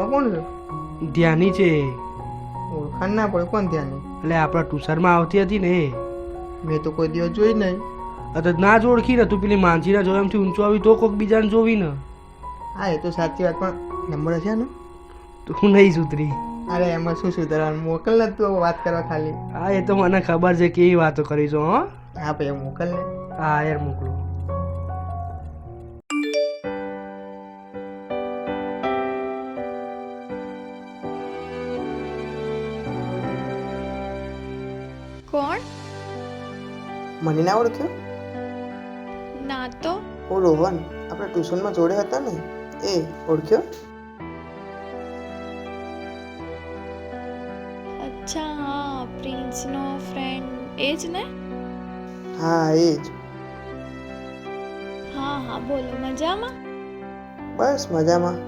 કોણ છે? ધ્યાની છે. ઓળખાણ ના પડે. કોણ ધ્યાની? એટલે આપણા ટુશનમાં આવતી હતી ને એ. મેં તો કોઈ દિવસ જોઈ નહીં. તો ના જ ઓળખી ને તું પેલી માનસીના જોયા એમથી ઊંચો આવી તો કોઈક બીજાને જોવી ને. હા એ તો સાચી વાત, પણ નંબર છે ને? તું નહીં સુધરી. અરે એમાં શું સુધારવાનું? મોકલ ને તું વાત કરવા ખાલી. હા એ તો મને ખબર છે કેવી વાતો કરીશું. હો હા ભાઈ મોકલ ને. હા યાર મોકલો. કોણ? મને ના ઓળખ્યો? ના તો. ઓ રોહન, આપણે ટ્યુશનમાં જોડે હતા ને એ. ઓળખ્યો? અચ્છા હા, પ્રિન્સનો ફ્રેન્ડ એ જ ને? હા એ જ. હા હા બોલો, મજામાં? બસ મજામાં.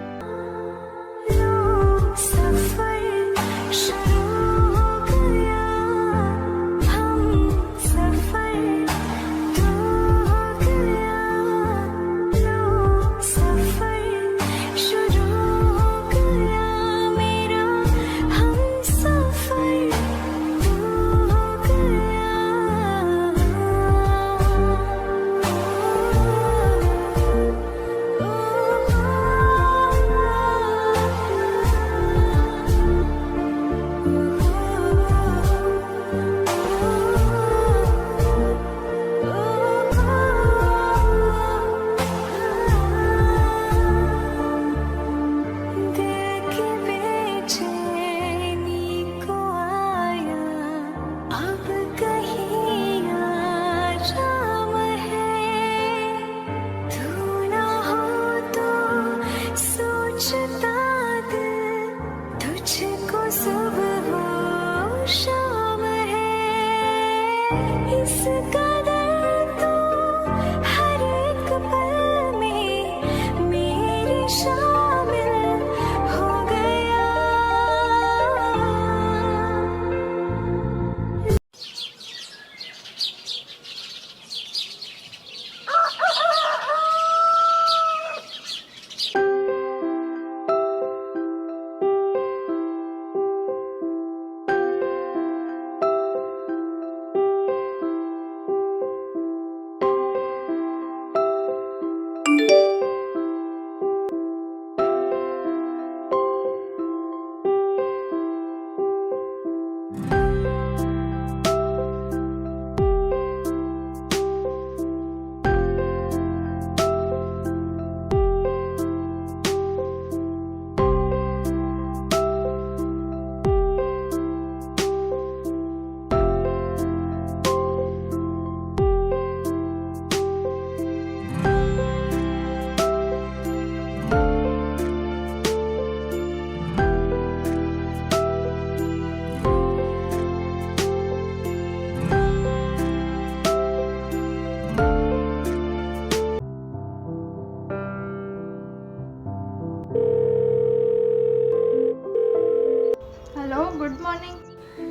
Hello, good morning.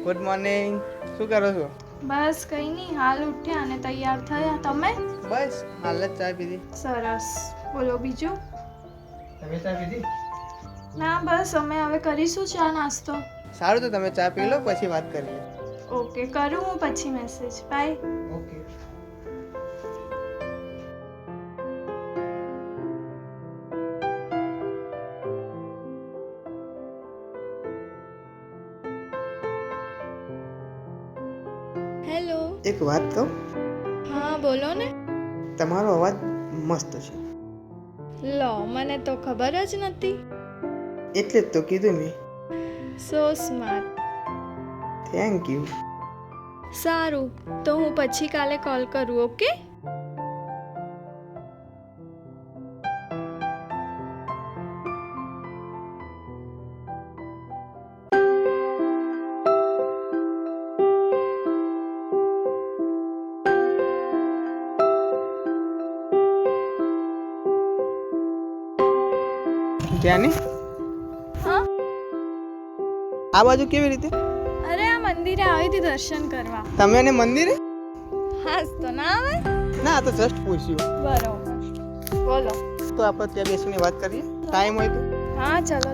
Good morning. શું કરો છો? બસ કંઈ નહીં, હાલ ઉઠ્યા અને તૈયાર થયા. તમે? બસ હાલ જ ચા પીધી. સરસ. બોલો બીજું? તમે ચા પીધી? ના બસ અમે હવે કરીશું ચા નાસ્તો. સારું, તો તમે ચા પી લો પછી વાત કરીએ. ઓકે, કરું હું પછી મેસેજ. બાય. ઓકે. હેલો. એક વાત કહું? હા બોલો ને. તમારો અવાજ મસ્ત છે. લો, મને તો ખબર જ નથી. એટલે જ તો કીધું મેં. સો સ્માર્ટ. Thank you. સારું, તો હું પછી કાલે કોલ કરું. ઓકે. ક્યાંની? હા. આ બાજુ કેવી રીતે? અરે આ મંદિરે આવી હતી દર્શન કરવા. તમે અને મંદિરે? હાસ તો ના આવે? ના, આ તો જસ્ટ પૂછ્યું. બરોબર. બોલો. તો આપણે ત્યાં બેસીને વાત કરીએ, ટાઈમ હોય તો. હા ચલો.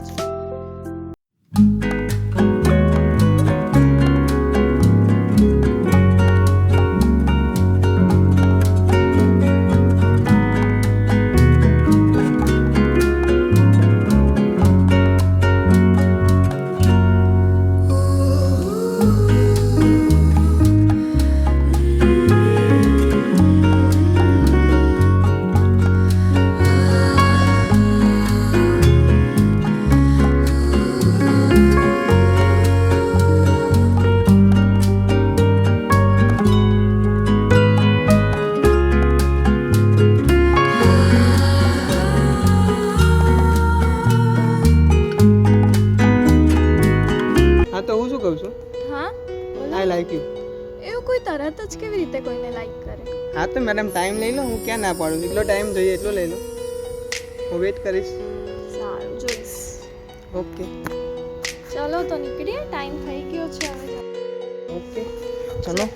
તો હું શું કહું છું, હા બોલો. I like you. એવું કોઈ તરત જ કેવી રીતે કોઈને લાઈક કરે? હા તો મેડમ ટાઈમ લઈ લો, હું ક્યાં ના પાડું, જેટલો ટાઈમ જોઈએ એટલો લઈ લો, હું વેઇટ કરીશ. સારું, જોઈશ. ઓકે ચલો તો નીકળીએ, ટાઈમ થઈ ગયો છે હવે. ઓકે ચલો.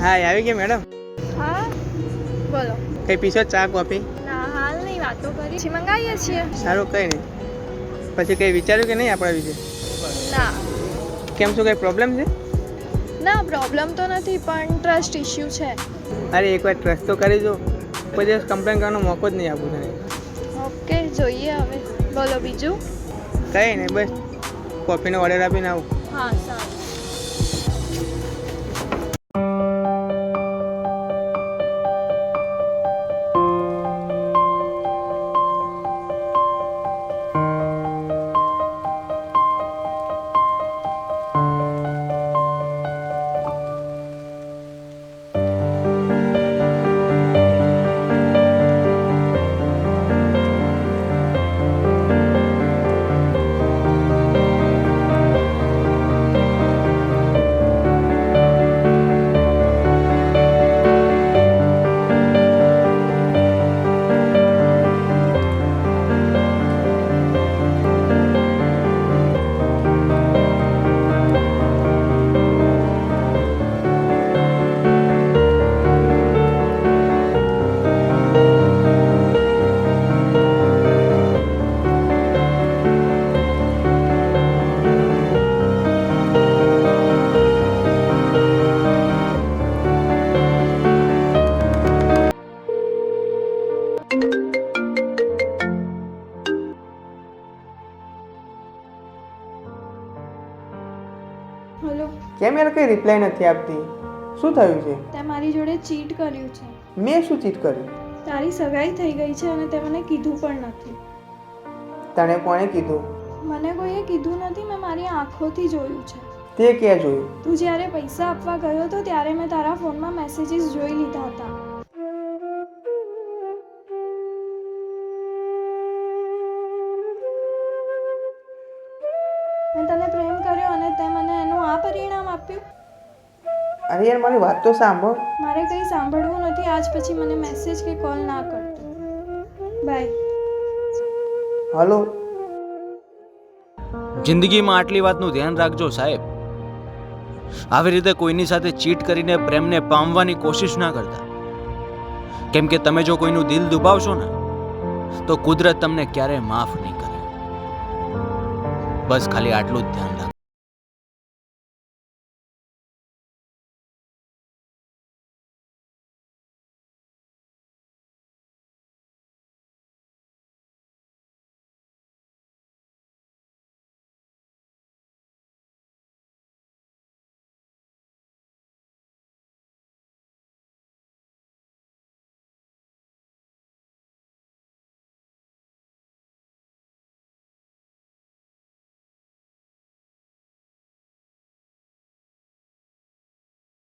હા આવી ગયા મેડમ. હા બોલો. કઈ પીશો ચા કોફી? ના હાલ નહીં, વાતો કરી પછી મંગાવીએ છીએ. સારું કંઈ નહીં. પછી કંઈ વિચાર્યું કે નહીં આપણા વિશે? ના કેમ શું કંઈ પ્રોબ્લેમ છે? ના પ્રોબ્લેમ તો નથી, પણ ટ્રસ્ટ ઇશ્યુ છે. અરે એકવાર ટ્રસ્ટ તો કરી દો, કોઈ દિવસ કમ્પ્લેન કરવાનો મોકો જ નહીં આપું તને. ઓકે જોઈએ હવે. બોલો બીજું. કંઈ નહીં, બસ કોફીનો ઓર્ડર આપીને આવું. હા સારું. હલો. કેમ યાર કંઈ રિપ્લાય નથી આપતી? શું થયું છે? તે મારી જોડે ચીટ કર્યું છે. મેં શું ચીટ કર્યું? તારી સગાઈ થઈ ગઈ છે અને તે મને કીધું પણ નથી. તને કોણે કીધું? મને કોઈએ કીધું નથી, મેં મારી આંખોથી જોયું છે. તે ક્યાં જોયું? તું જ્યારે પૈસા આપવા ગયો હતો ત્યારે મેં તારા ફોનમાં મેસેજીસ જોઈ લીધા હતા. મેં તને પ્રેમ કર્યો અને તે મને એનું આ પરિણામ આપ્યું. અરે યાર મારી વાત તો સાંભળ. મારે કંઈ સાંભળવું નથી. આજ પછી મને મેસેજ કે કોલ ના કરતો. બાય. હલો. જિંદગીમાં આટલી વાતનું ધ્યાન રાખજો સાહેબ. આવી રીતે કોઈની સાથે ચીટ કરીને પ્રેમને પામવાની કોશિશ ના કરતા, કેમ કે તમે જો કોઈનું દિલ દુભાવશો ને તો કુદરત તમને ક્યારેય માફ નહીં કરે. બસ ખાલી આટલું જ ધ્યાન રાખજો.